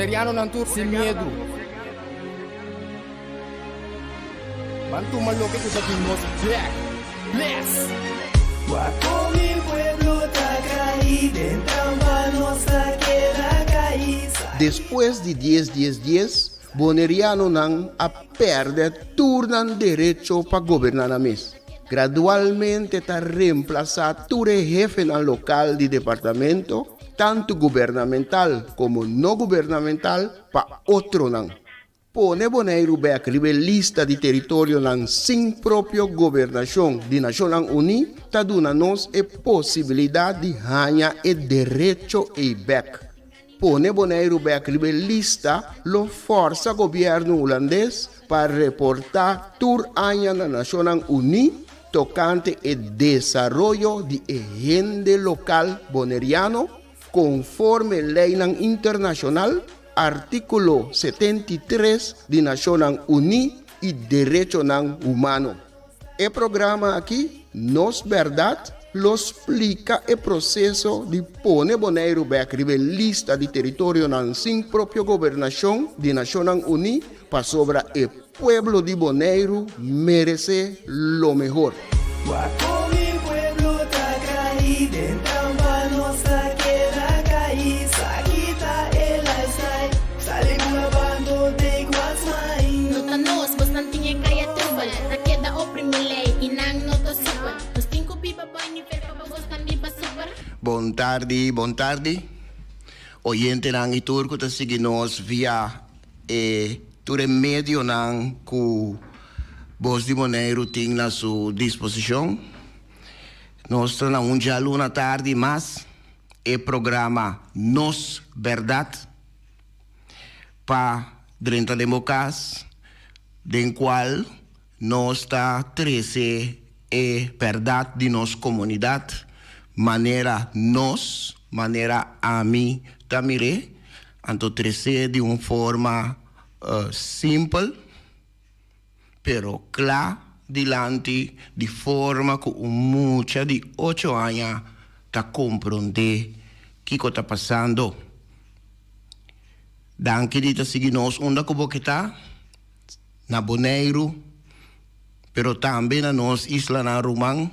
Boneriano nantur sin medo. Bantu maloke que nos black. Bless. Guapo mi pueblo Tacay, dentro nossa queda caíza. Depois de 10, Boneriano não a perde turnan direito para governar a mês. Gradualmente está reemplazado todo jefe no local de departamento, tanto governamental como não governamental, para outro não. Pone Bonaire back lista de território não sem própria governação de Nações Unidas, está dando-nos a possibilidade de ganhar o direito e back. Pone Bonaire back lista lo força governo holandês para reportar tour año na Nações Unidas tocante o desenvolvimento de agenda local boneriano conforme lei internacional artículo 73 de Nações Unidas e direito humano. O programa aqui, Nos Verdade, lo explica o processo de pôr Bonaire back lista de território sem própria governação de Nações Unidas para sobre o pueblo de Bonaire merece lo mejor. Guapo mi pueblo Tacay, dentro nossa queda caíza. Quita el lifestyle, sale grabando de Guasmay. Nota nos, bastante tinha kaya tribal. Na queda oprime lei, inang nota super. Nos cinco pipa boy ni fer pa gostan di pa super. Bom tarde. Oyente nang iturco ta sige nos via ture medio nang ku Bos de Bonaire tem na sua disposição. Nós estamos já luna tarde, mas o programa Nos Verdade para dentro de democracia, den qual nós está treze a verdade de nossa comunidade, maneira a mim tamire, anto treze de uma forma simples, pero claro, dilante de forma que mucha de 8 anos está compreender o que está passando. Danke dita sige nos onda como que está na Bonaire, pero também na nos isla na Rumang,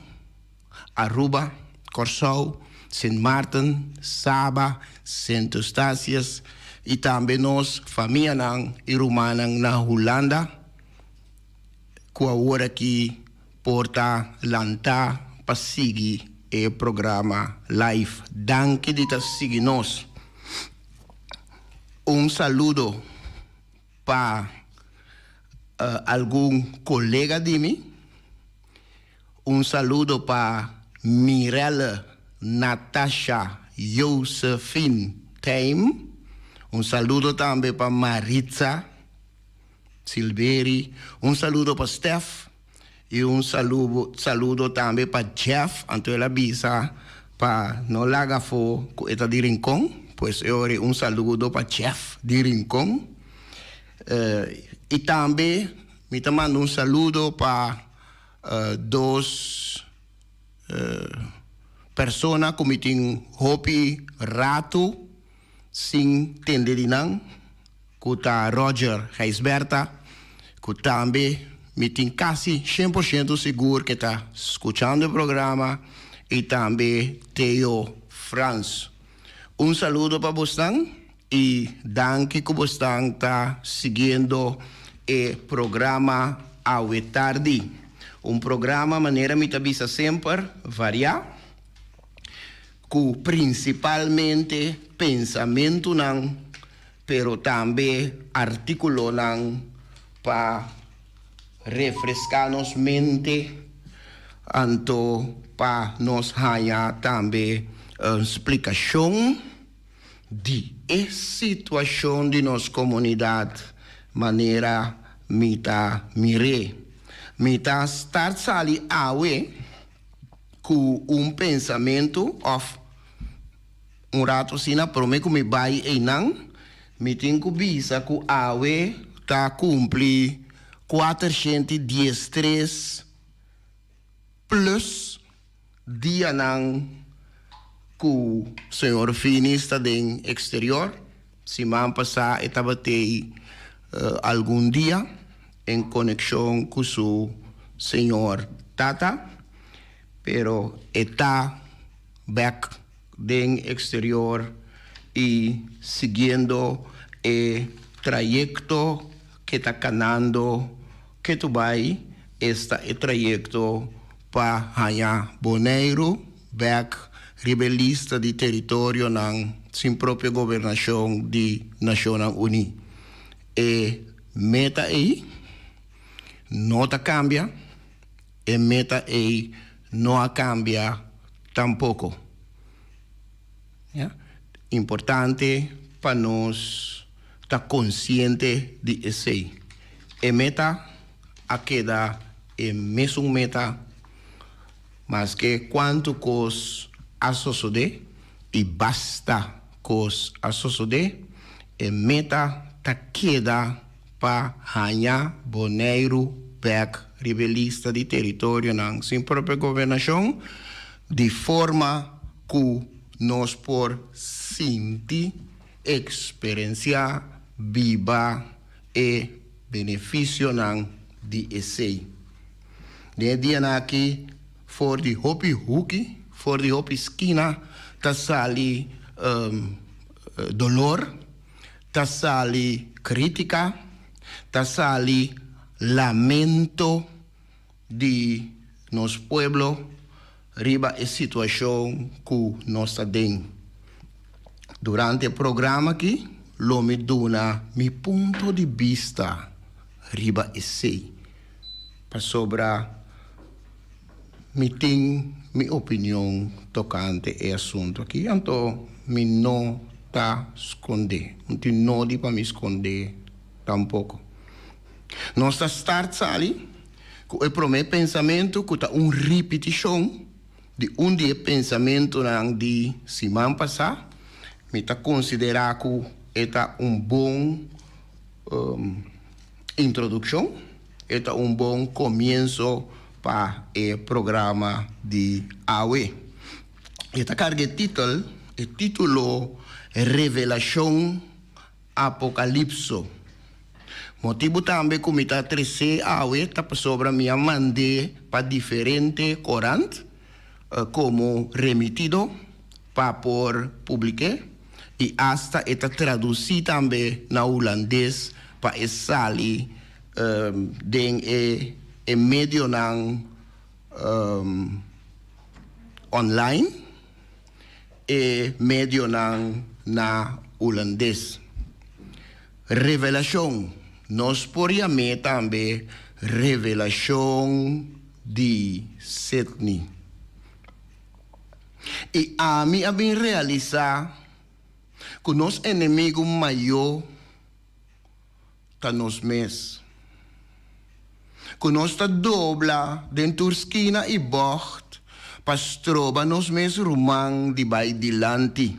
Aruba, Curaçao, Sint Maarten, Saba, Sint Eustatius e também nos família nang irumanang na Holanda. Que agora aqui porta lanta para seguir o programa live. Danke de seguir nós. Saludo para algum colega de mim. Saludo para Mirella Natasha Josephine Taim. Saludo também para Maritza Silveri, saludo para Steph e saludo também para Jeff, Antoela Bisa, para no lagafo coeta de Rincón, pues eu saludo para Jeff de Rincón, e também me mando saludo para duas pessoas que tem hobby rato, sem tenderinang, que tá Roger Reisberta, que também me tem quase 100% seguro que está escutando o programa, e também Theo Franz. Saludo para vocês e danke que vocês está seguindo o programa ao tarde. Programa maneira me avisa sempre variar, que principalmente pensamento não, pero também artículo para refrescar-nos mente, anto para nos ganhar também explicação de a situação de nossa comunidade, maneira mita mire, mita start sali awe com pensamento of rato sina prome que me vai enang. Me tenho visa que a AUE está cumprir 413 plus dia nang que o senhor Fini está no exterior, semana passada estava algum dia em conexão com o senhor Tata, pero está back den exterior e seguindo o trayecto que está canando, que tu vai, este é o trayecto para Haya Boneiro, back rebelista de território não, sem própria governação de Nações Unidas. E meta aí não cambia, e meta aí não cambia tampouco. Yeah? Importante para nós estar consciente de isso. E meta a queda é mesmo meta, mas que quanto cos a suceder e basta cos a suceder, e meta ta queda para Haya Boneiro back rebelista de território não sem própria governação, de forma que nós por sentir, experienciar, viva e benefício não de esse. De dia aqui, for de hopi huki, for de hopi esquina, ta sali dolor, ta sali crítica, ta sali lamento de nos pueblo riba a situação que nós temos. Durante o programa aqui, lo me dona mi ponto de vista riba esse para sobra me tem minha opinião tocante o assunto aqui. Então, me não está esconder, não tem nada para me esconder tampouco. Nós estamos ali com o primeiro pensamento que está repetição de dia pensamento de semana passada. Me está considerando que é bom introdução, é bom começo para o programa de AUE. Esta carga de título Revelação Apocalipso. Motivo também que me está trazer AUE para sobre minha mandei para diferentes corantes como remitido para por publicar e hasta está traduzido também na holandês para sair em meio online e meio na holandês. Revelação. Nós podíamos também revelação de Sydney. E a mim bem realizar que nosso inimigo maior está nos mesmos. Que nós está dobla dentro da esquina e bocht para trobar nos mesmos rumang de vai dilante.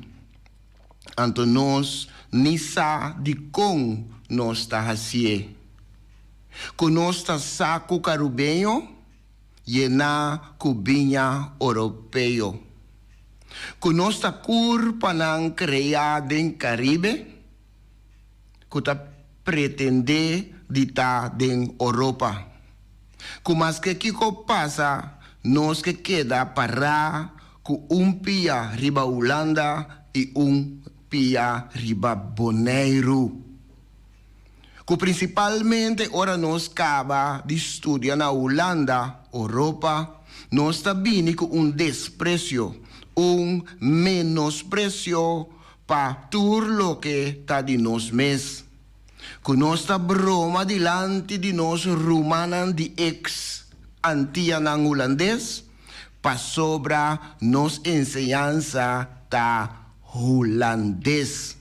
Então nós nem sa de com nós está assim. Que nós está saco carubenho e na cubinha europeu. Que nós está curpa não criada em Caribe, que está pretender de estar em Europa. Que mas que passa, nós que queda para com pia riba Holanda e pia riba Boneiro. Que principalmente ora nós acaba de estudar na Holanda, Europa, nós está bem com desprezo, menosprezo para tudo o que está de nós mesmos. Que nós está broma dilante de nós romana de ex-antia na holandês, para sobra nos enseñanza da holandês.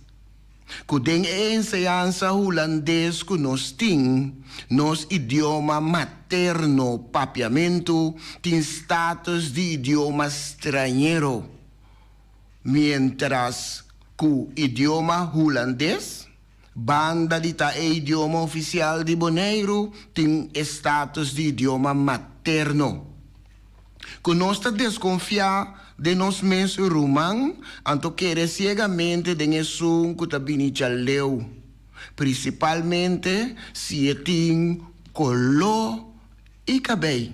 Que den enseñanza holandês que nós tem, nos idioma materno, papiamento, tem status de idioma estrangeiro. Mientras que o idioma holandês, banda de ta idioma oficial de Boneiro, tem status de idioma materno. Que nós desconfiar de nos mes rumang, anto quere ciegamente de ngesun kutabini chaleu. Principalmente si etin colo e cabei.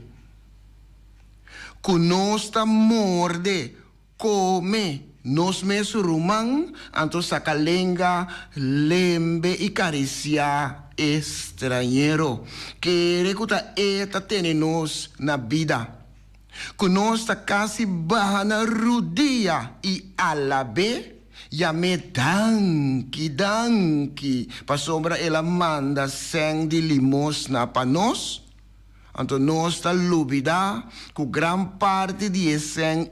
Kunosta morde, come, nos mes rumang, anto sakalenga, lembe e caricia estranhero. Quere kuta eta tenenos na vida. Kunosta kasi bahana rudia e alabe. Ya me danki, pa sombra ela manda seng di limosna pa nos. Anto nos ta lubida, ku gran parte di seng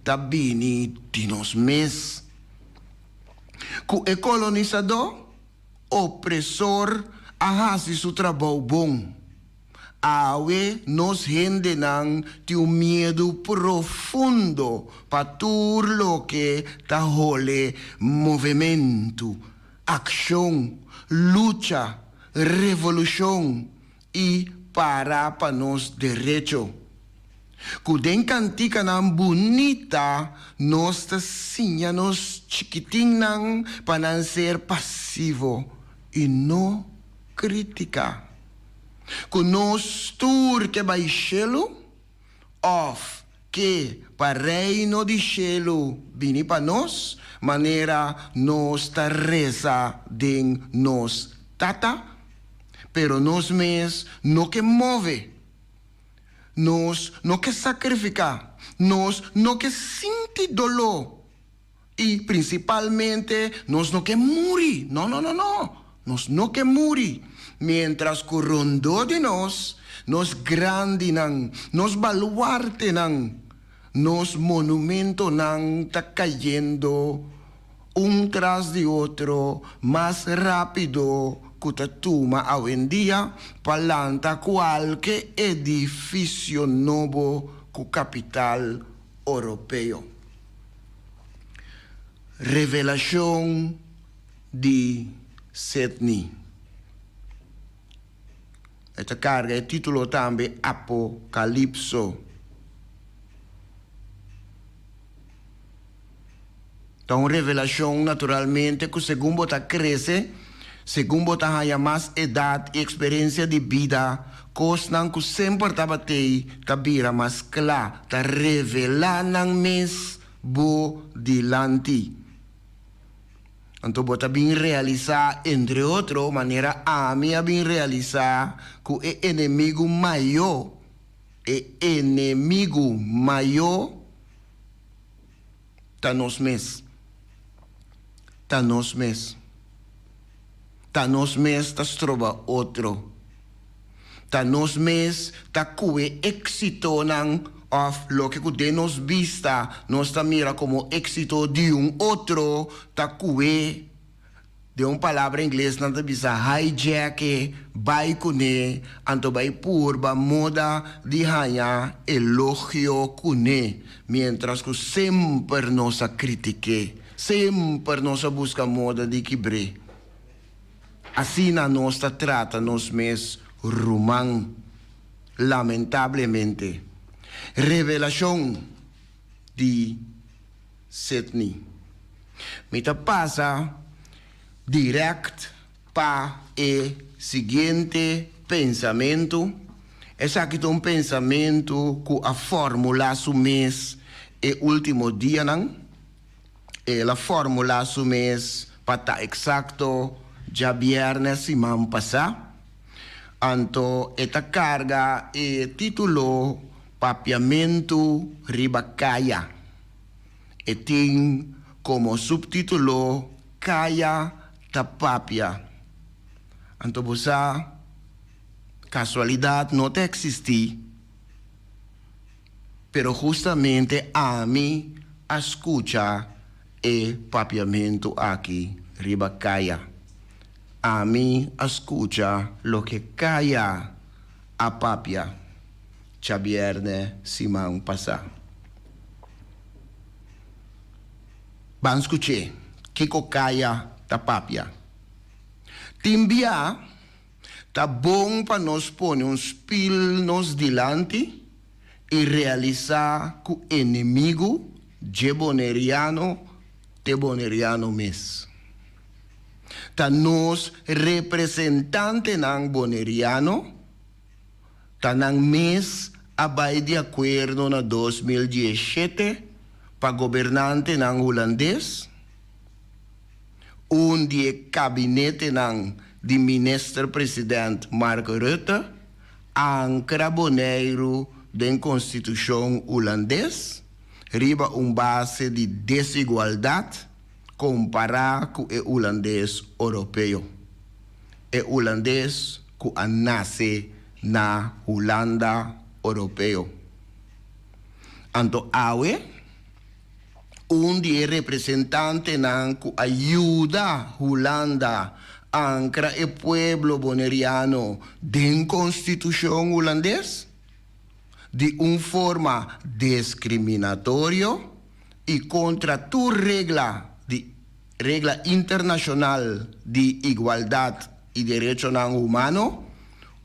tabini di nos mes. Ku e colonizador, opressor, ahasi su trabalho bom. Awe nos rende nang ti un miedo profundo patur lo que ta hole movimento, ação, lucha, revolução e para nos derecho. Kuden cantica nang bonita, nos ta sinha nos chiquiting nang panan ser passivo e no criticar. Conos tur que vai cielo, of que para reino di cielo vini pa nos, manera nos ta reza den nos tata, pero nos mes no que move, nos no que sacrifica, nos no que sinti dolor, y principalmente nos no que muri, no, nos no que muri. Mientras que rondó de nos grandinan, nos baluarte nan, nos monumento nan ta cayendo un tras de otro más rápido que tatuma hoy en día palanta cualquier edificio nuevo cu capital europeo. Revelación de Sydney. Esta carga è titolo también Apocalipso. Então, una revelación naturalmente que según bota crece, según bota haya más edad y experiencia de vida, cosnan que sempre tabatei tabira más clara, ta revelanang mes bo dilanti. Então, bota bem realizar, entre outras maneira, a minha bem realizar que o inimigo maior, tá nos mes. Tá nos mes. Tá nos mes, tá trova outro. Tá nos mes, tá cue éxito nang of lo que de nos vista, nos ta mira como éxito de un otro, ta cue, de una palabra en inglés, nanta bisa hijack, bai kune, anto bai purba moda di haya elogio kune, mientras que sempre nos critique, sempre nos busca moda di kibre. Assim na nos ta trata nos mes rumang, lamentablemente. Revelación de Sydney. Mita pasa direct para el siguiente pensamento. Es aquí un pensamento que a fórmula su mes el último día, la fórmula su mes para exacto ya viernes y man pasa. Anto esta carga título Papiamento Ribacaya. E tem como subtítulo Kaya Tapapia. Então, casualidade não te existir, pero justamente a mim escucha e papiamento aqui, Ribacaya. A mim escucha lo que Kaya a papia. Chabierne Simão passar. Vamos escutar. Kiko Kaya Tapapia. Timbia tá bom para nós pôr spil nos dilante e realizar que o inimigo de boneriano te boneriano mes. Ta nos representante nang boneriano, ta nang mes abay de acuerdo na 2017 pa gobernante ng holandês, onde gabinete ng di minister-president Mark Rutte ancora boneiro den constituição holandês, riba base de desigualdade comparar com o holandês europeu. O holandês que nasce na Holanda europeu. Anto awe, onde representante nan que ajuda Holanda ancra o pueblo boneriano den constituição holandês de forma discriminatoria e contra tu regla internacional de igualdade e direito humano,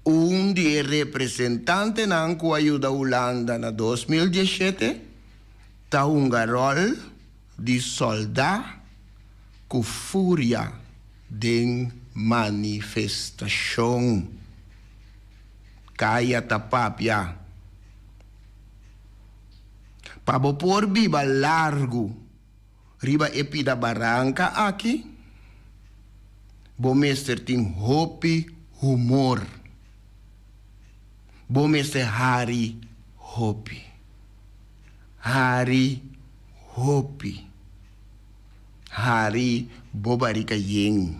onde representante nan que ajuda Holanda na 2017 ta rol de soldado com fúria de manifestação. Kaya tapapia. Para por viva largo, riba epida barranca aqui, bomester tem hopi humor. Bomester hari hopi. Hari hopi. Hari bobarika yeng.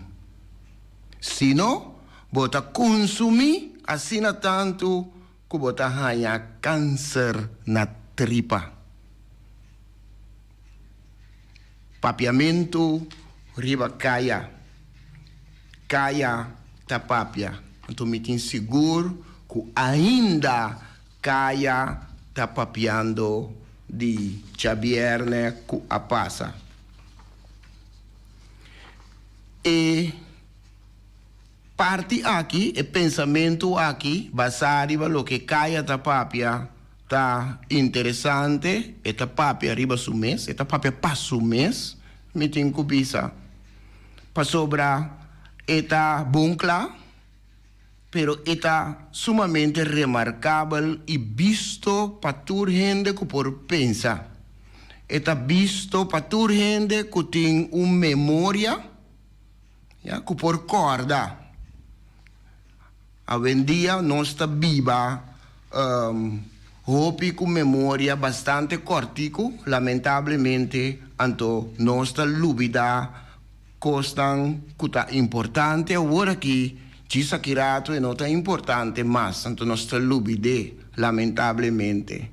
Sino, bota consumi asina tanto que bota hanya câncer na tripa. Papiamento riba kaya. Kaya tapapia. Então me tem seguro que ainda kaya tapapiando de chabierne que a passa. E parte aqui, e pensamento aqui, basado em lo que kaya tapapia tá interessante, esta papia arriba su mês, esta papia passa o mês, me tem cubisa. Para sobra, esta buncla, pero esta sumamente remarcável e visto para toda gente que por pensa. Esta visto para toda gente que tem uma memória, que por corda. Hoje em dia, nós está viva, hopi com memória bastante cortico, lamentavelmente, anto nossa lúbida costan que tá importante agora que chisa kirato e não tá importante mas anto nossa lúbida, lamentavelmente.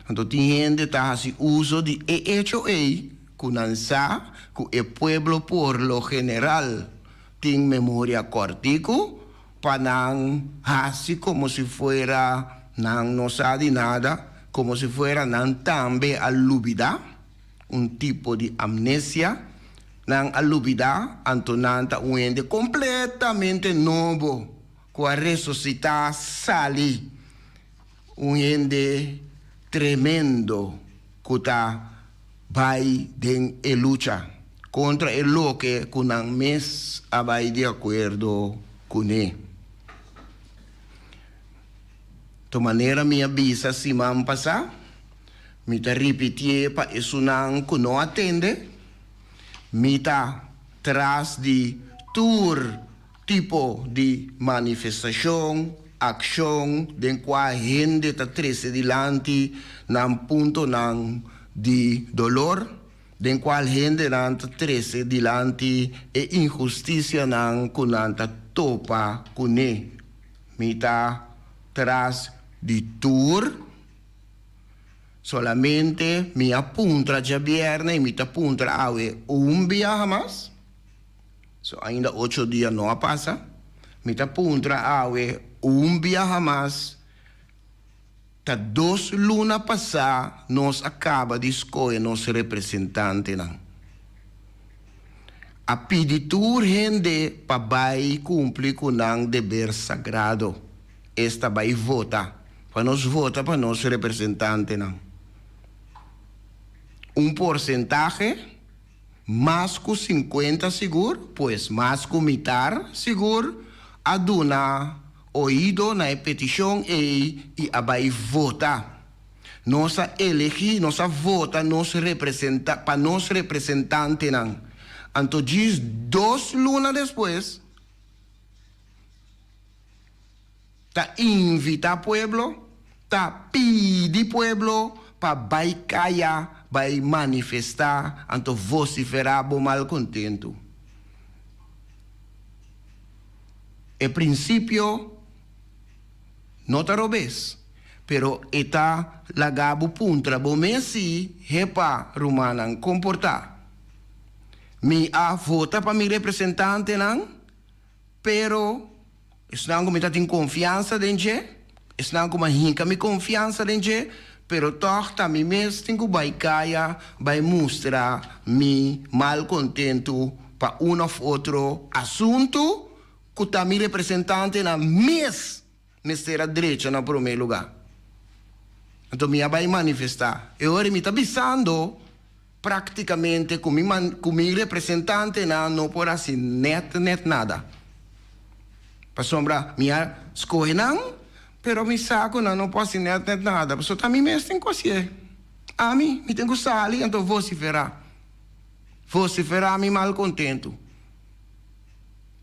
Anto tem gente tá assim uso de hecho que não sabe que o pueblo por lo general tem memória cortico para não assim como se fuera no sabe nada, como si fuera también alubida, un tipo de amnesia, alubida, antonanta un ente completamente nuevo, que resucitar sali, un ente tremendo, que está vai den lucha contra el lo que con un mes vai de acuerdo con él. De maneira minha bisa se man passar, me ta repetir para isso não que não atende, me ta traz de tour tipo de manifestação, ação, de qual gente ta trece dilante num ponto não de dolor, de qual gente não ta trece dilante e injustiça não que não ta topa com ele, me ta traz de tour, solamente me apunta já viernes e me apunta a dia mais, so ainda 8 dias não passa, me apunta a dia mais, tá 2 lunas passar, nós acaba de escolher nosso representante não. A peditur gente para vai cumprir com o dever sagrado, esta vai votar para nos votar para nosso representante. Não. Porcentaje mais que 50 seguro, pois mais que mitad seguro, aduna oído na petição e vai votar. Nossa elegir, nossa vota, nos representa, para nos representante. Não. Então, diz 2 lunas depois, tá invita pueblo, tá pedi pueblo para vai callar, vai manifestar, então vociferar bo malcontento. E princípio, não te robes, pero está lagabo puntra bo messi hepa rumanan comportar. Mi a vota para mi representante nan, pero esnan como tem confiança dentro, esnan como hinca mi confiança dentro, pero toch ta mi mes tenho vai caia, vai mostrar mi malcontento para ou outro assunto que ta mi representante na mes será direita na primeiro lugar. Então mi vai manifestar. E ora mi tá bisando praticamente com mi representante não por assim net nada. Para sombra minha escolha não, pero mi saco não posso net nada. Porque também me tem coisa. A mim me tem que sair, então vociferar mi malcontento.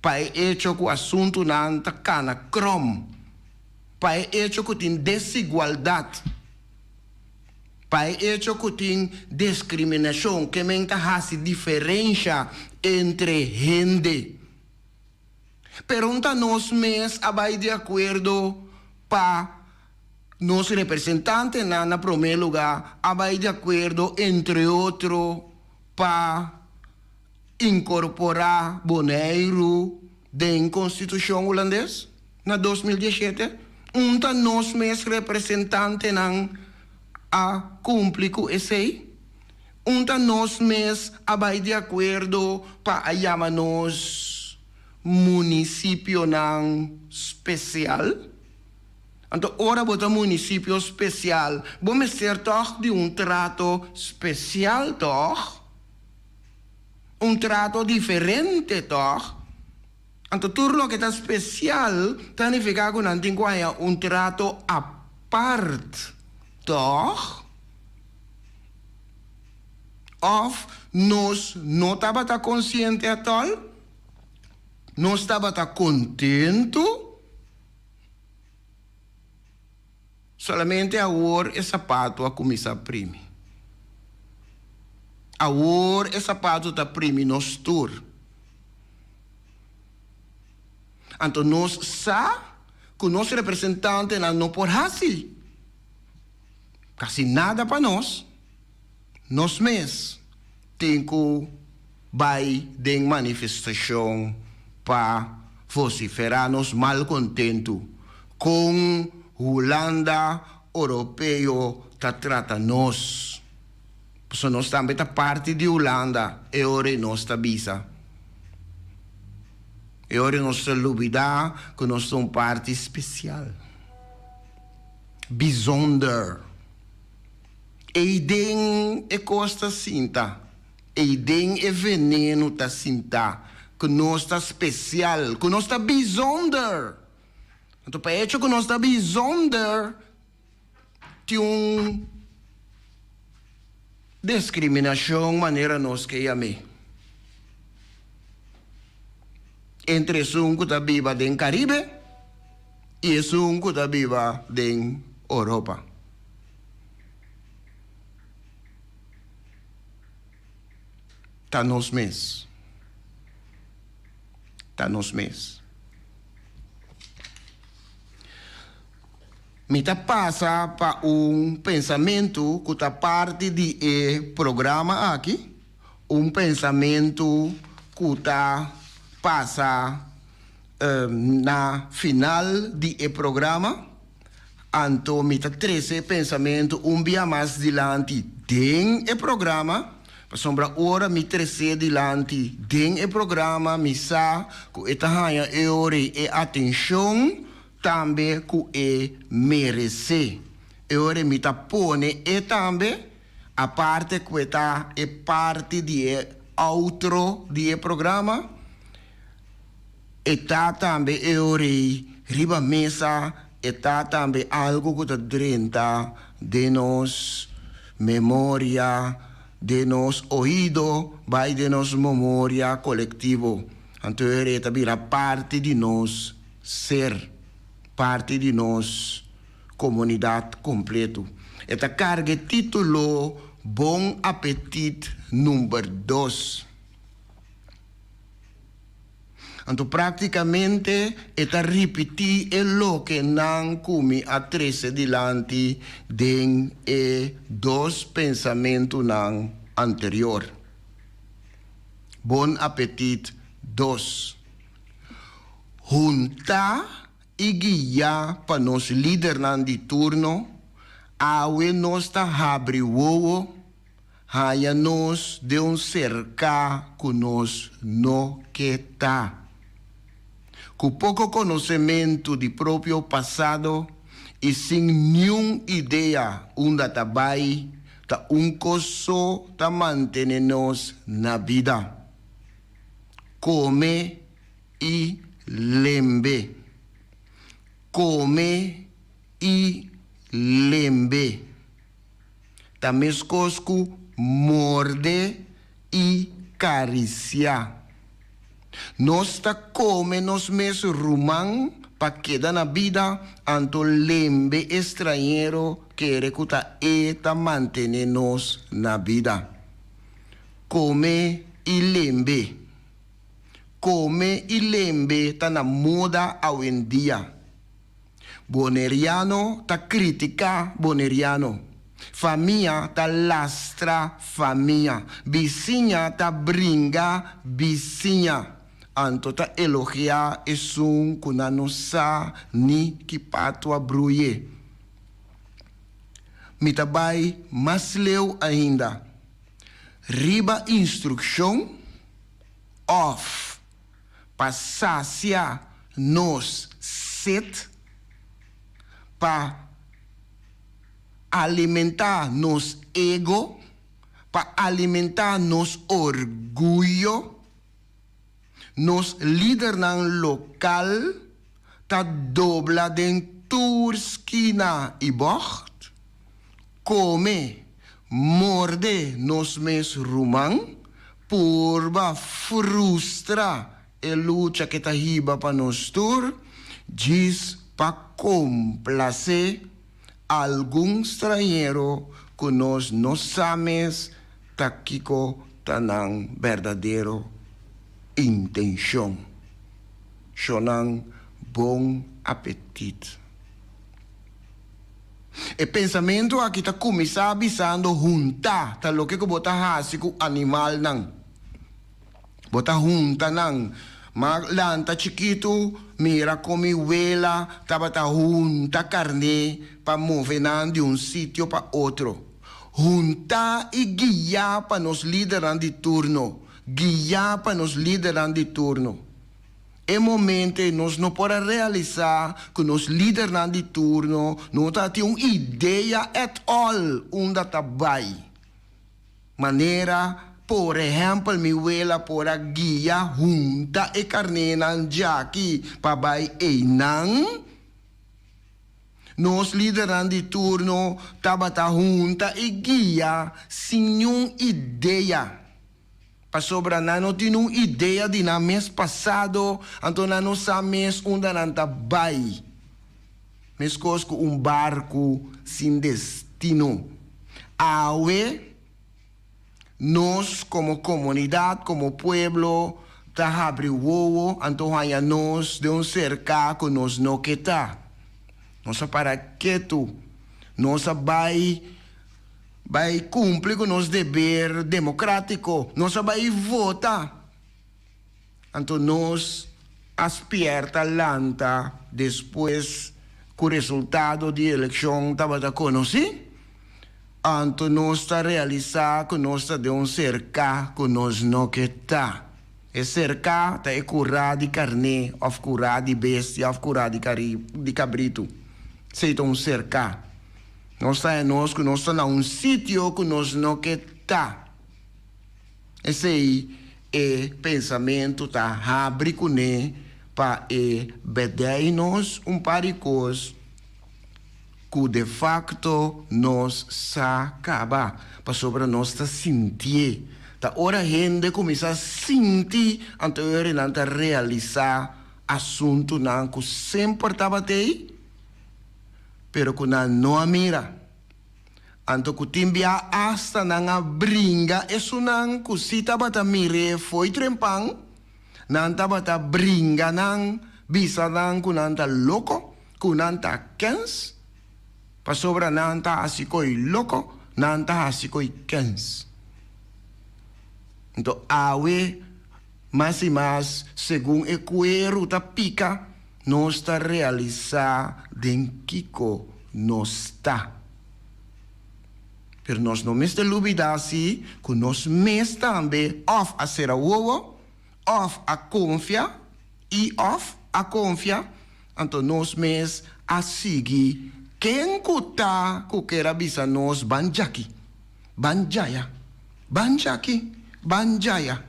Pai hecho que o assunto não tá cana crom. Pai hecho que tem desigualdade. Pai hecho que tem discriminação, que menta hace diferença entre gente. Pergunta nós mesmos abai de acordo para nosso representante na primeiro lugar, abai de acordo entre outros para incorporar Bonaire da Constituição holandesa na 2017. Nós mesmos representante a cumprir com esse. Nós mesmos abai de acordo para chamar-nos município especial. Então, ora bota município especial, vamos ser toch de trato especial, toch? Trato diferente, toch? Então, tudo que está especial, significa que não tem trato à parte, toch? Of nós não estava consciente a tal? Não estava contento? Solamente agora é sapato a começar a prime. Agora é sapato a prime nos tour. Então nós sabemos que o nosso representante não pode fazer quase nada para nós. Nós mesmos temos que vai de manifestação para vociferar nos malcontento com Holanda europeu trata nós. Porque nós também tá parte de Holanda e ora nós tá bisa. E ora nós tá lubida que nós somos parte especial. Bijzonder. E den e costa cinta. E den e veneno tá cinta. Que nós tá especial. Que nós tá bijzonder. Então, para isso que nós está bijzonder, tem discriminação, maneira nós que amei. Entre um que está viva no Caribe e um que está viva na Europa. Está nos mesmos. Está nos mesmos. Me passa para pensamento que está parte do programa aqui, pensamento que está passa na final do programa, então me 13 pensamento dia mais dilante tem o programa, para sombra hora me 13 dilante tem o programa, me sa que esta hora e atenção também que merece. E ora mi pone e também a parte que está é parte de outro de programa. E tá também e ora riba mesa e tá também algo que está dentro de nos memória, de nos ouvido, vai de nos memória coletivo. Então é também parte de nós ser, parte de nós comunidade completo. Esta carga título Bom Apetite número 2. Então, praticamente, esta repetir o que não comi a 13 dilante de dois pensamentos anterior. Bom Apetite 2. Junta e guiar para nos líder de turno, awe nos ta habri wowo, haya nos de cerca que nos no que tá. Com pouco conhecimento do próprio passado e sem nenhuma ideia onde vai, tá coso tá manter-nos na vida. Come e lembre. Come e lembre. Também cosco morde e cariciar. Nós tá come nos mes rumang pa queda na vida anto lembre estrangeiro que recuta eta mantener-nos na vida. Come e lembre. Come e lembre tá na moda hoje em dia. Boneriano ta critica boneriano. Família ta lastra família. Vizinha ta bringa vizinha. Anto ta elogia esun kuna nosa ni kipatua bruye. Mitabai mas leu ainda. Riba instrução of passasia nos set para alimentar nos ego, para alimentar nos orgulho, nos líder local, ta dobla den turskina e bocht, come, morde nos mes rumang, purba frustra e lucha que ta hiba pa nos tur, diz pa complacer algum estrangeiro que nós não sabemos taquico tanang verdadeiro intenção. Shonang bom apetite. E pensamento aqui está começar avisando juntar, tá lo que bota hasi com animal nang. Bota junta nang. Maglanta chiquito, mira como huela, tabata junta carne para mover de sitio para outro. Junta e guiar para nos líderes de turno. Guiar para nos líderes de turno. É momento nós não podemos realizar que nos líderes de turno não temos uma ideia at all onde está vai. Maneira por exemplo, mi abuela por guia junta e carne nan jaki pa bai einang. Nos lideran de turno tabata junta e guia sem nenhuma ideia. Pa sobra não tem uma ideia de na mês passado, então não sabemos onde não tá bai. Mes cosco barco sem destino. Awe nós, como comunidade, como pueblo, tá abriu o então há nós de cercar que nós não que tá. Nós para que tu, nós vai cumprir com nosso dever democrático, nós vai votar. Então nós aspirta lanta depois que o resultado da eleição estava conhecido. Então nós está realizar que nós está de cercar que nós não que tá. E cerca ta e cura di carne, of cura di bestia, of cura di cabrito. Seita un cerca. Nós está na um sítio que nós não quer estar. Esse aí é pensamento tá abre com para bedeir-nos par de coisas que de facto nós acaba para sobre nós tá sentir. Tá hora gente começa a sentir antes de realizar assunto não que sempre estava aí, pero que não mira. Anto que timbia hasta nanga bringa eso nang kusita bata mire foi trempang nanta bata bringa nang bisa nang kunanta loco kunanta kens pa sobra nanta asikoi loco nanta asikoi kens. Então, awe, mais e mais, segundo o cuero da pica, nós está realizar den kiko nós está. Pero nós não me está lubidasse, que nós mes também, of a ser a uovo, of a confia, e of a confia, então nós mes a seguir, quem kuta, kukera bisa nós banjaki, banjaya, banjaki, banjaya.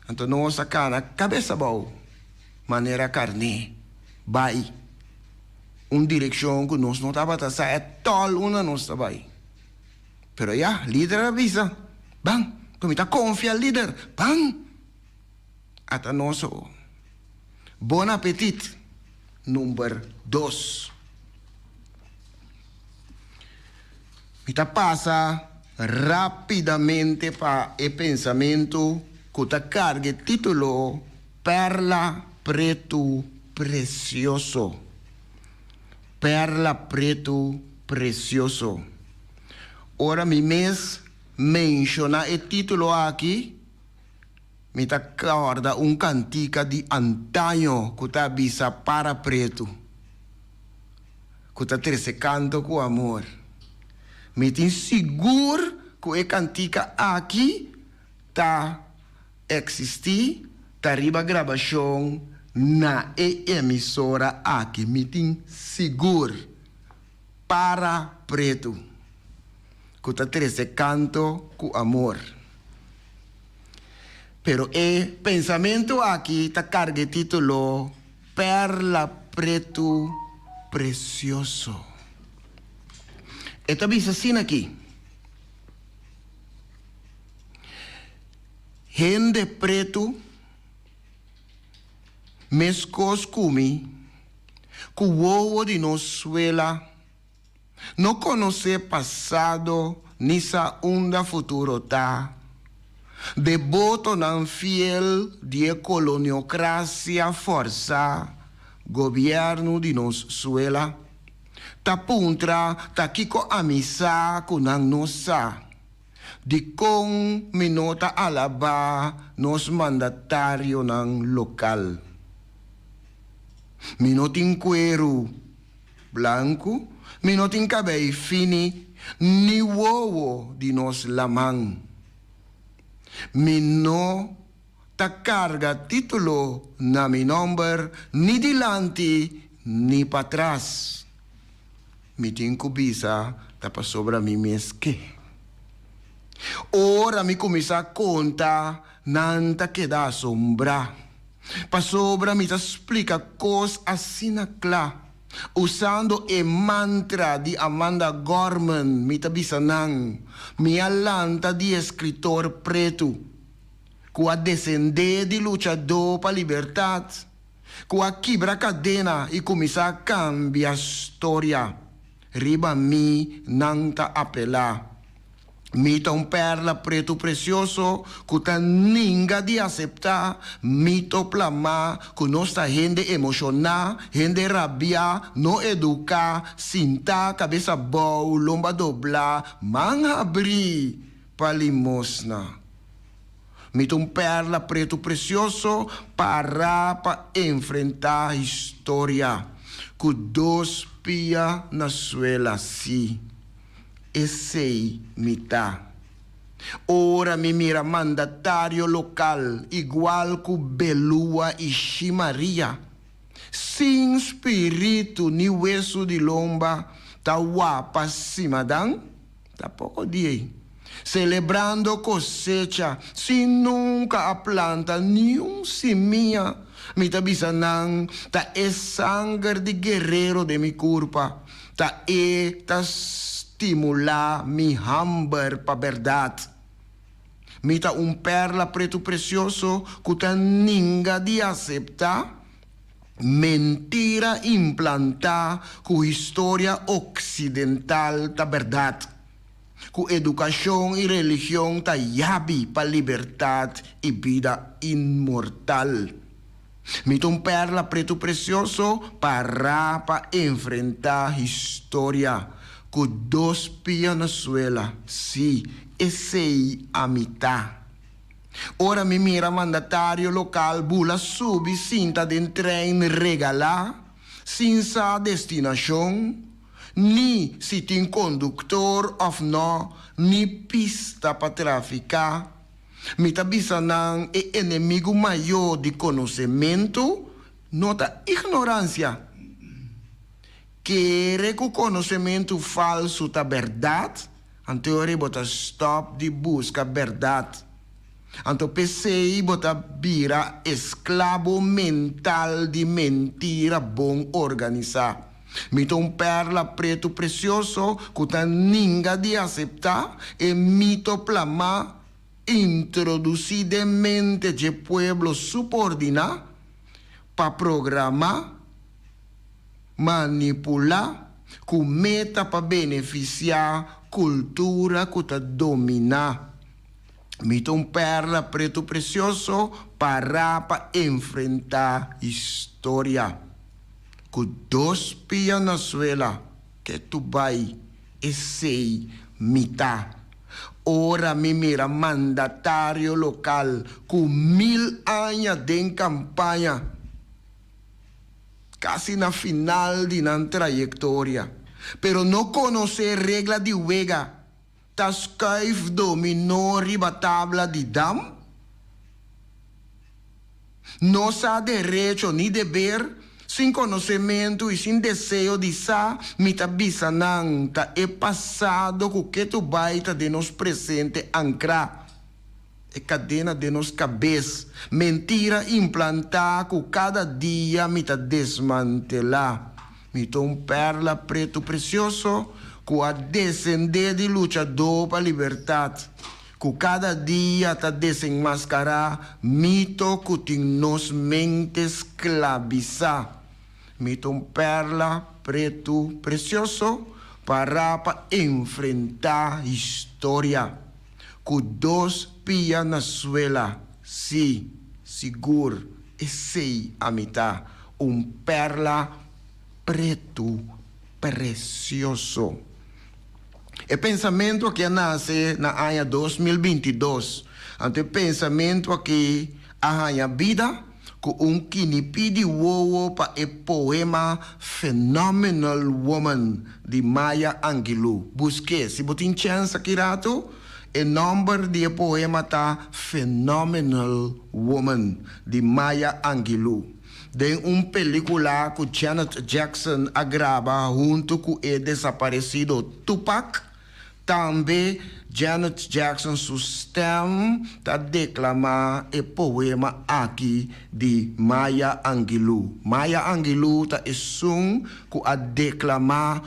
Então nós acá na cabeça bom, maneira carne, vai. Direção que nós não estava a sair, é tol uma nós estava aí. Pero ya, líder avisa, bang, comita confia líder, bang. Ata nós, bon appetit, número 2. Mita passa rapidamente para o pensamento que te carga título Perla Preto Precioso. Perla Preto Precioso. Ora mi mes menciona o título aqui, me ta acorda cantica de antaño que ta bisa para preto. Que ta trece canto com amor. Me tin seguro que a cantica aqui ta existi, ta riba gravação na emissora aqui. Me tin seguro para preto. Que ta trece canto com amor. Pero o pensamento aqui ta carga título Perla Preto Precioso. Esta bisa assim aqui. Gente preto mescos cumi que o ovo de nosuela não conhece passado ni sa onda futuro tá. Devoto nan fiel de coloniocracia força governo de nosuela. Ta puntra ta kiko amisa kunang nosa. Di kong minota alaba nos mandatario ng lokal. Minoting cuero blanco, minoting cabello fini, ni wowo di nos lamang. Mino ta carga titulo na mi number ni dilanti ni patras. Mitin kubisa tapa sobra mi meske. Ora mi comiça a conta nanta queda sombra. Pa sobra mi ta explica cos assim na clá. Usando o mantra de Amanda Gorman, mi ta bisanang, mi alanta de escritor preto, que a descender de luchador para liberdade, que a quebra cadena e começar a cambiar a história. Riba mi nanta apela. Mita perla preto precioso que ta ninga de aceitar. Mito plama que nossa gente emocionar, gente rabia, não educar, sinta cabeça boa, lomba doblar, mão abrir para limosna. Mito perla preto precioso para enfrentar a história. Que dois pia na suela si. Esse mita. Ora mi mira mandatario local, igual que Belua e Ximaria. Sin espírito ni hueso de lomba, ta wapa simadang, ta poco dia. Celebrando cosecha, sin nunca a planta ni un semilla. Mi tabisanang, ta é sangue de guerreiro de mi curpa, ta estimular mi hamber pa verdade. Mita perla preto precioso que ta ninga de aceitar mentira implantar com história ocidental da verdade, com educação e religião da yabi para liberdade e vida imortal. Mita perla preto precioso para enfrentar história com dois pias na suela, sim, esse a mitad. Ora mi mira mandatario local bula subi cinta de trem regala, sin sa destinação, ni si tin conductor of no, ni pista para traficar. Mi tabisa nang e inimigo maior de conhecimento, nota ignorância. Quere que o conhecimento falso da verdade, anteori bota stop de busca verdade. Anto pensei bota bira esclavo mental de mentira bom organizar. Mito perla preto precioso que tá ninga de aceitar e mito plama introducidamente de pueblo subordinado para programar, manipular, com meta para beneficiar cultura que tá dominar. Mito perla preto precioso para enfrentar história. Com dois pias na suela, que tu vai e sei mitad. Ora mi mira mandatario local com 1000 anos de campanha. Casi na final de na trayectoria. Pero no conoce regla de juega. Tascaif dominó riba tabla de dam. No sa derecho ni deber, sin conocimiento y sin deseo de sa, mita bisanang ta e passado com que tu baita de nos presente ancra. E cadena de nos cabeça. Mentira implantar com cada dia mita desmantelar. Mita perla preto precioso, com a descender de luchador para a liberdade, que cada dia está desenmascarar mito que tem nos mente esclavizar. Mito perla preto precioso para enfrentar história. Com dois pias na suela, sim, seguro, e sei a mitad. Perla preto precioso. É pensamento que nasce na ano 2022. Ante pensamento que a vida com kinipi de wowo para o poema Phenomenal Woman de Maya Angelou. Busque, se botin chance aqui rato, o nome de poema tá Phenomenal Woman de Maya Angelou. De película que Janet Jackson agrava junto com o desaparecido Tupac. Também Janet Jackson sustem ta declamar o poema aqui de Maya Angelou. Maya Angelou ta esung ku a declamar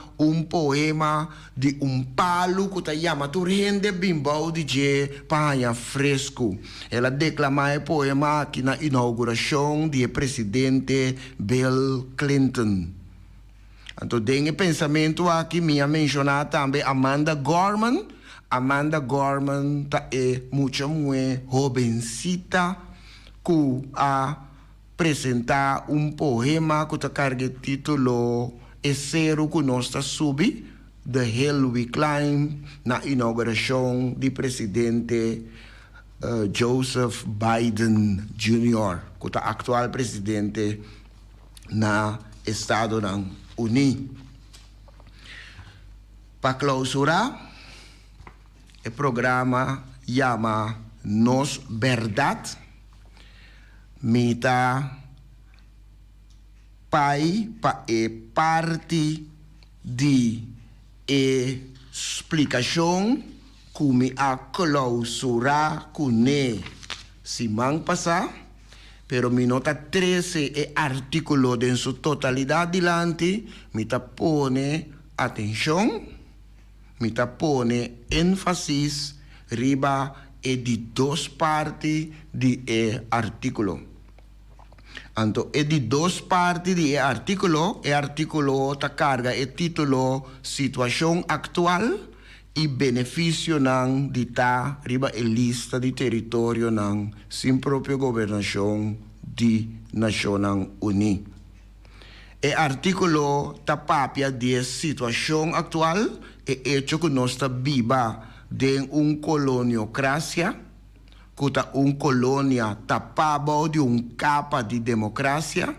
poema de palo que ta chama tu rende bimbau de je panha fresco. Ela declamar o poema aqui na inauguração do presidente Bill Clinton. Então, tem pensamento aqui, minha mencionar também Amanda Gorman. Amanda Gorman é muito jovencita que a apresentar poema que carrega o título Zero que nós subi, The Hill We Climb, na inauguração do presidente Joseph Biden Jr., que é o atual presidente na Estados Unidos. Para clausurar o programa llama Nos Verdad. Mita pai pa e parte di explicação kumi a clausura kune simang pasa, pero mi nota 13 e artículo en su totalidad delante, mi ta pone atención, mi ta pone énfasis riba e di dos partes di artículo. Anto e di dos parti di articolo ta carga e titolo situazione actual e beneficio ng dita riba e lista di territorio ng sin proprio gobernazione di Naciones Unidas. E articolo ta papia di situazione actual e hecho que nos sta viva de un coloniocracia, kuta un colonia tapaba de un capa de democracia,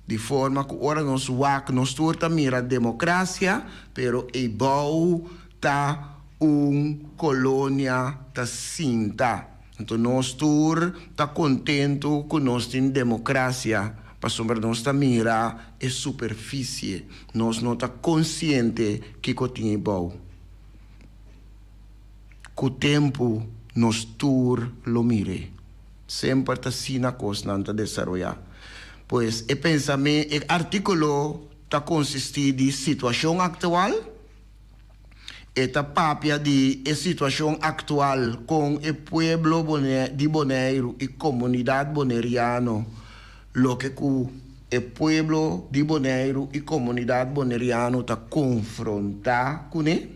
de forma que ora nos wak nos turta mira democracia, pero e bau ta un colonia ta cinta. Então nos tur ta contento que nos tem democracia, para sombra nos ta mira e superfície, nos não ta consciente que cotinha bau. Com o tempo nos tur lo mire. Sempre está sina cosa nanta desarrollar. Pues e pensamento, el artículo ta consiste de situación actual, esta papia de situación actual con el pueblo de Bonaire y comunidad boneriano, lo que el pueblo de Bonaire y comunidad boneriano ta confronta con él.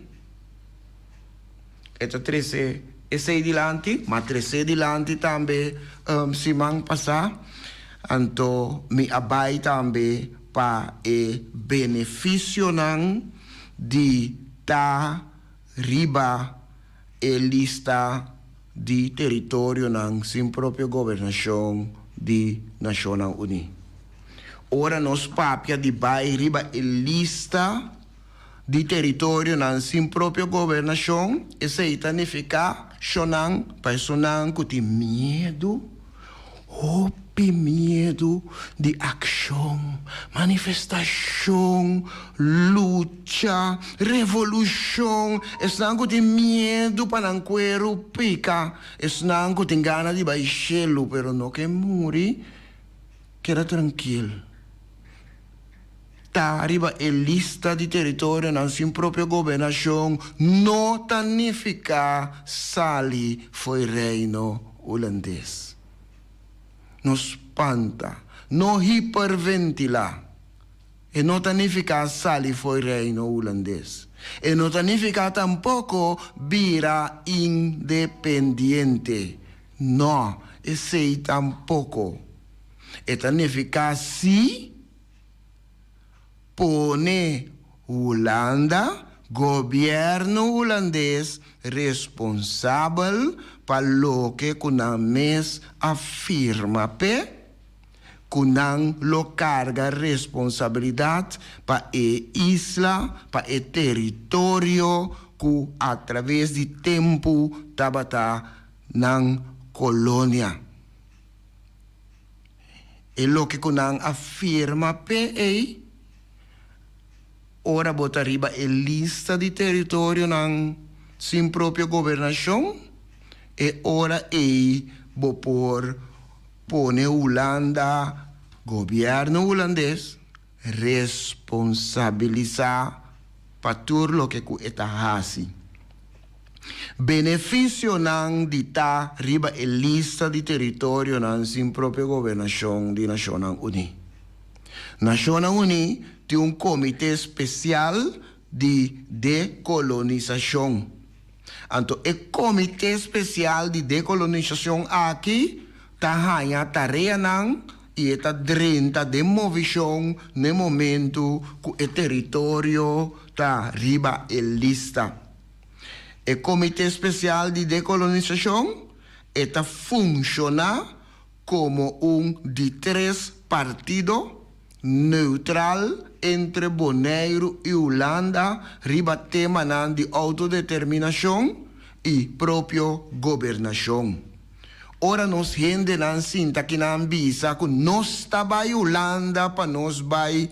Esta 13 e 6 dilante, ma 13 dilante tambe simang pasa, anto mi abai tambe pa e beneficio nang di ta riba e lista di territorio nang sin proprio gobernazione di Naciones Unidas. Ora nos papia di bai riba e lista di territorio nan sin proprio gobernazione e se itanifica shonang personang kuti medo medo di ação, manifestação, luta, revolução, esnan kuti medo para não quero pica, esnan kuti gana di baixelo, pero no que muri, queda tranquilo. Ta arriba e lista di territorio non sin proprio governazione non tanifica sali foi reino olandês. Non spanta, non iperventila e non tanifica sali foi reino olandês. E non tanifica tampoco bira independiente. No, e sei tampoco. E tanifica sì pone Holanda, governo holandês, responsável para lo que kunang mes afirma kunang lo carga responsabilidade para e isla, para e território que através de tempo tabata nang colônia. E lo que kunang afirma ora bota riba e lista di territorio nan sin proprio governazione e ora bo por pone Holanda, governo holandês, responsabilizar para tudo lo que eta hasi. Beneficio nan di ta riba e lista di territorio nan sin proprio governazione di Naciones Unidas. Naciones Unidas tem um comitê especial de decolonização. Então, o comitê especial de decolonização aqui está a tarefa e está dentro de movição no momento que o território está riba e lista. O comitê especial de decolonização está funciona como de 3 partidos neutral entre Bonaire e Holanda riba tema nan de autodeterminação e próprio governação. Ora nos gente nan sinta que nan bisa que nós tá vai Holanda para nós vai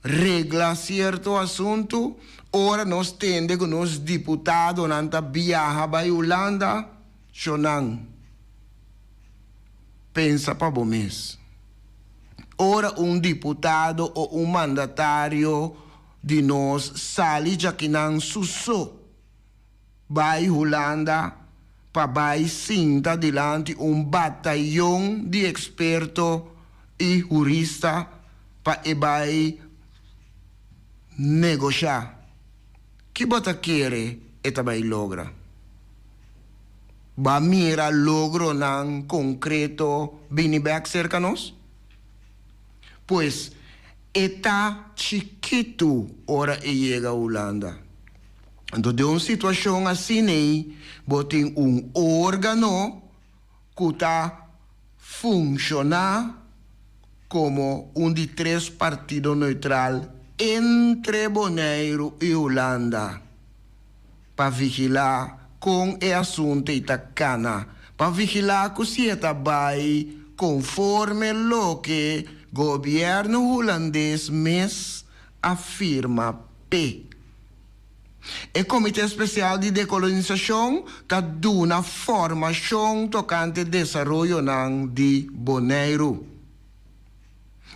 regla certo assunto. Ora nós tende que nós deputado nan tá viaja vai Holanda, chonan. Pensa para bom mês. Ora deputado ou mandatário de nós sali já que nan susso vai Holanda para vai sinta delante batalhão de experto e jurista para vai negociar. Que bota quer e também logra. Ba mira logro nan concreto binibek cerca nós? Pois está chiquito ora e chega a Holanda. Então, de uma situação assim, botem órgão que está funcionando como de 3 partidos neutral entre Bonaire e Holanda para vigilar com o assunto itacana, para vigilar que se vai conforme o que o governo holandês mesmo afirma P. O Comitê Especial de Decolonização está dando formação tocante desenvolvimento de Bonaire.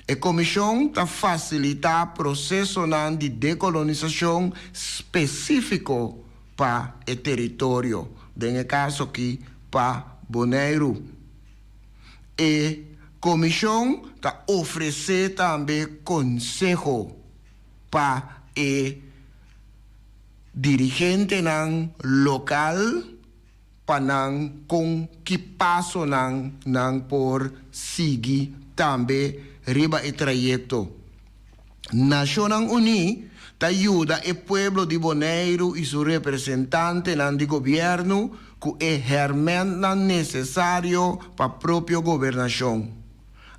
A comissão está facilitando o processo de decolonização específico para o território, nesse caso aqui para Bonaire. E a comissão está oferecendo também conselho para o dirigente local para com que passo por seguir também riba e trajeto. Naciones Unidas ajuda o pueblo de Bonaire e seu representante de governo com o herramienta necessário para a própria governação.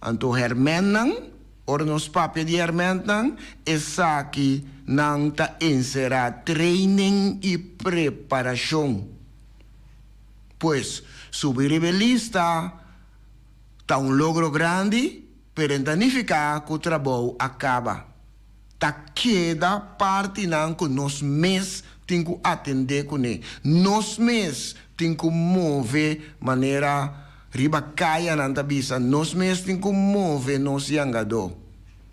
Então, herramienta, ora nos papéis de herramienta, é aqui não está encerrar training e preparação. Pois, subir rebelista está logro grande, para significar que o trabalho acaba. Tá queda parte não que nós mesmos temos que atender com ele. Nós mesmos temos que mover maneira riba caia na tabisa. Nós mesmos temos que mover nos yangador.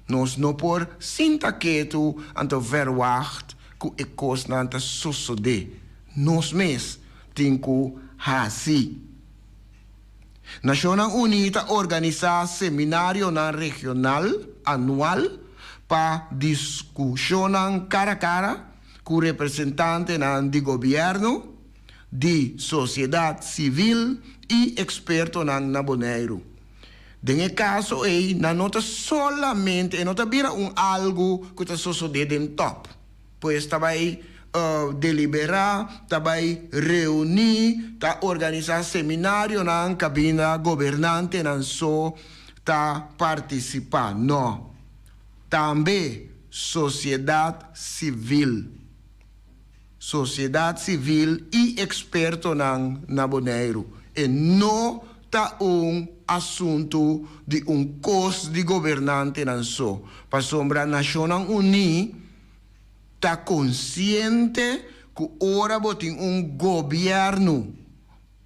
Nós não por sinta quieto ante verwacht que a coisa não está suceder. Nós mesmos temos que fazer. Naciones Unidas organiza seminário regional anual para discussão cara a cara com representantes de governo, de sociedade civil e expertos na Bonaire. Nesse caso, não está solamente, não está algo que está sucedendo em top, pois está deliberar, também reunir, organizar seminário na cabina governante, não só participar, não. Também sociedade civil e experto na Bonaire. E não está assunto de curso de governante, não só. Para sombra Naciones Unidas está consciente que ora tem governo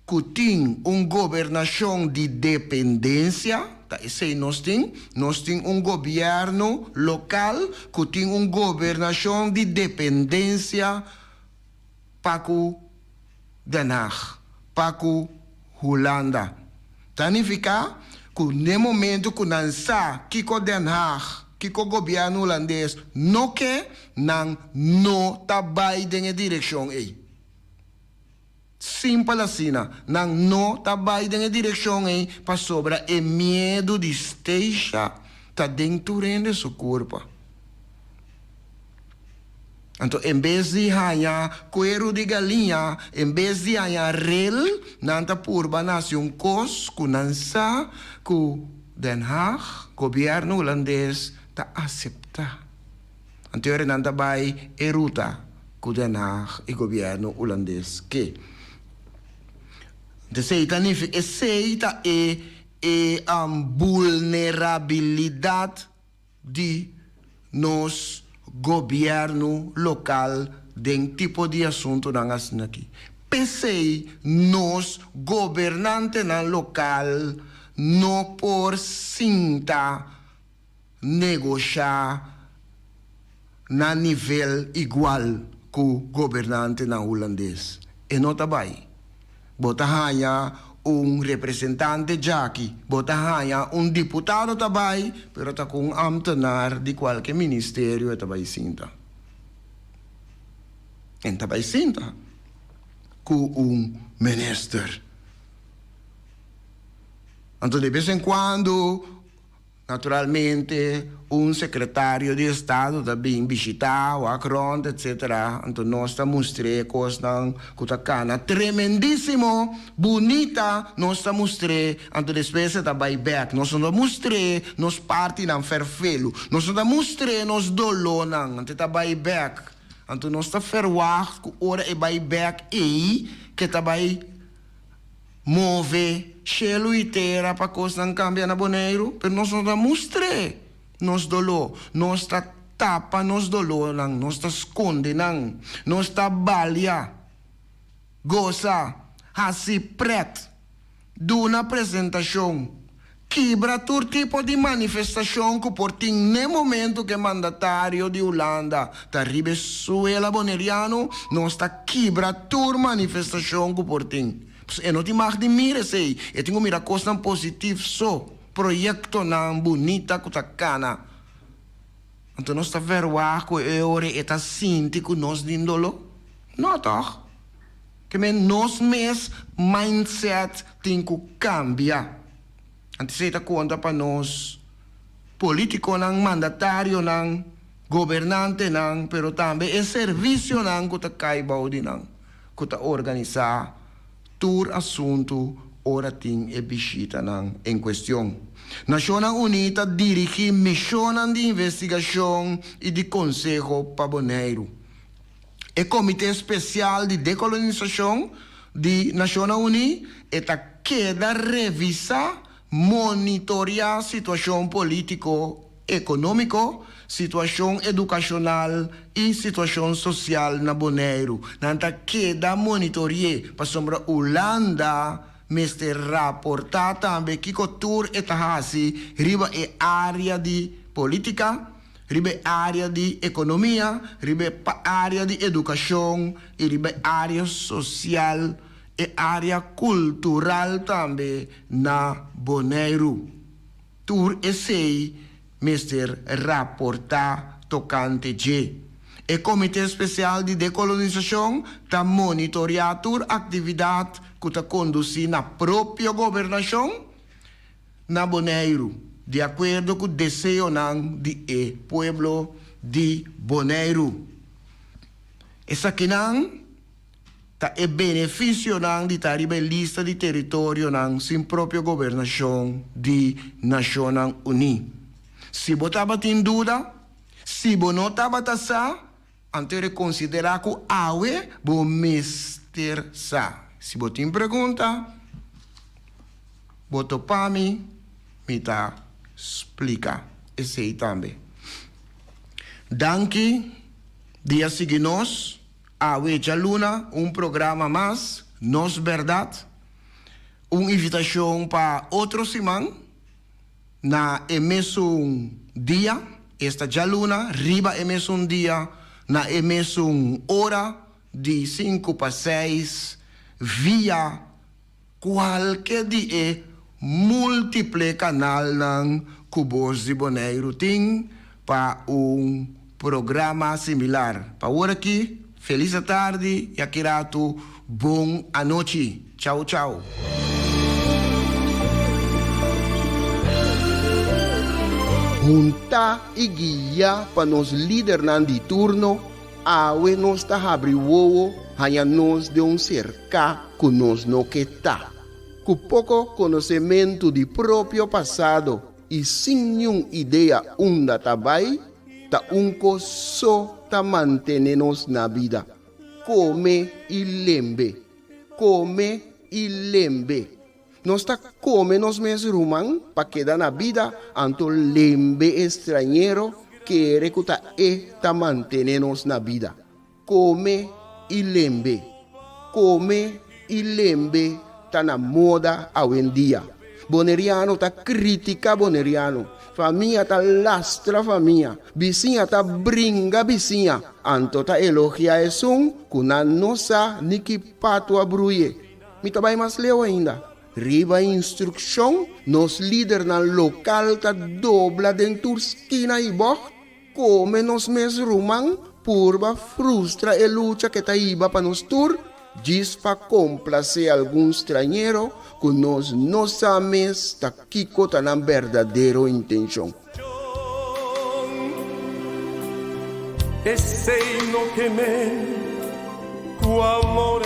que tem governação de dependência. Nós temos governo local que tem governação de dependência para Den Haag, para Holanda. Significa que no momento que não sabe que Den Haag, que o governo holandês não quer, não está na direção aí. Simples assim, não está na direção aí para sobrar o medo de esteja está dentro de seu corpo. Então, em vez de ganhar coelho de galinha, em vez de ganhar rel, não está por banasar cos que não sabe que o Den Haag, governo holandês, está aceitar. Então, não está vai eruta com Den Haag e governo holandês que de seita é a vulnerabilidade de nos governo local de tipo de assunto não assim aqui. Pensei nos governantes na local não por cinta negociar na nível igual que o governante na holandês. E não está bem. Bota hanya representante Jackie, bota hanya deputado também, pero está com ambtenaar de qualquer ministério e também sinta. E também sinta com minister. Então, de vez em quando, naturalmente, secretário de Estado também visitar o Acron, etc. Então, nós mostramos coisas que está tremendíssimo, bonita, nós mostramos, então, depois também back, nós mostramos, nós parte não ferfelo, nós mostramos, nós dolonan, então, também back. Então, nós ferwag, que ora é back e que também move chelo e terra para coisas não cambiar na Bonaire, mas nós não mostramos nos dolor, nós está tapa nos dolor, nós está esconde, nós está balha, goza, assim preto, de uma apresentação, quebra todo tipo de manifestação que por ti no momento que mandatário de Holanda está ribesuela boneriano, nós está quebra toda manifestação que por ti. Eu não te mag de mira sei, eu tenho mira coisa positiva só, projeto não bonita que tá cana. Então nós está verwar que eu está sinti que nós dindolo, não tá? Que nós mes mindset tem que cambiar. Antes você tá conta para nós político não, mandatário não, governante não, pero também é serviço não que tá caibau de não, que tá organizar tur assunto ora tem e visita em questão. Nações Unidas dirige missão de investigação e de conselho para Bonaire. O Comitê Especial de Decolonização de Nações Unidas está queda revisar, monitorear a situação político-econômica, situação educacional e situação social na Bonaire. Nanta queda monitorear para sombra Holanda, Mr. Rapportar também que cultura está assim, riba é área de política, riba é área de economia, riba é área de educação, e riba é área social e área cultural também na Bonaire. Tur esse Mr. Rapportar tocante de. O Comitê Especial de Decolonização está monitoreando a atividade que está conduzindo na própria governação na Bonaire, de acordo com o desejo do povo de Bonaire. Essa aqui está é benefício de estar na lista de território sem própria governação de Nações Unidas. Se você estava em dúvida, se você não estava taxa, então considerar que awe bo mister sa. Se você tem pergunta, boto para mim, me tá explica. Esse aí também. Danke, dia seguinte, awe Jaluna, programa mais, Nos Verdade, uma invitação para outro semana, na mesmo dia, esta Jaluna, riba mesmo dia, na mesma hora de 5 para 6 via qualquer dia múltiple canal ng Cubos de Bonaire tem para programa similar. Para agora aqui, feliz tarde e aqui rato, bom a noite. Tchau, tchau. Junta e guia para nos líder de turno, awe nos ta abri wowo, hanya nos de cerca que nos no que tá. Com pouco conhecimento de próprio passado e sem nenhuma ideia unda tabai, ta unco so ta mantenernos na vida. Come e lembe. Come e lembe. Nós tá come nos mes rumang pa quedar na vida anto lembe estrangeiro que recuta ta mantenernos na vida. Come e lembe. Come e lembe tá na moda hoje em dia. Boneriano tá critica boneriano. Família tá lastra família. Vizinha tá brinca vizinha. Anto tá elogia esum kuna nossa niki pato abruye. Mi tá bem mais leu ainda. Riba instrução, nos líder na local tá dobla dentro esquina e boh. Come nos mes rumang, purba frustra e luta que tá iba pa nos tur. Diz pa complacer algum estrangeiro, que nós não sabemos tá kiko tá na verdadeira intenção. E sei no que me, o amor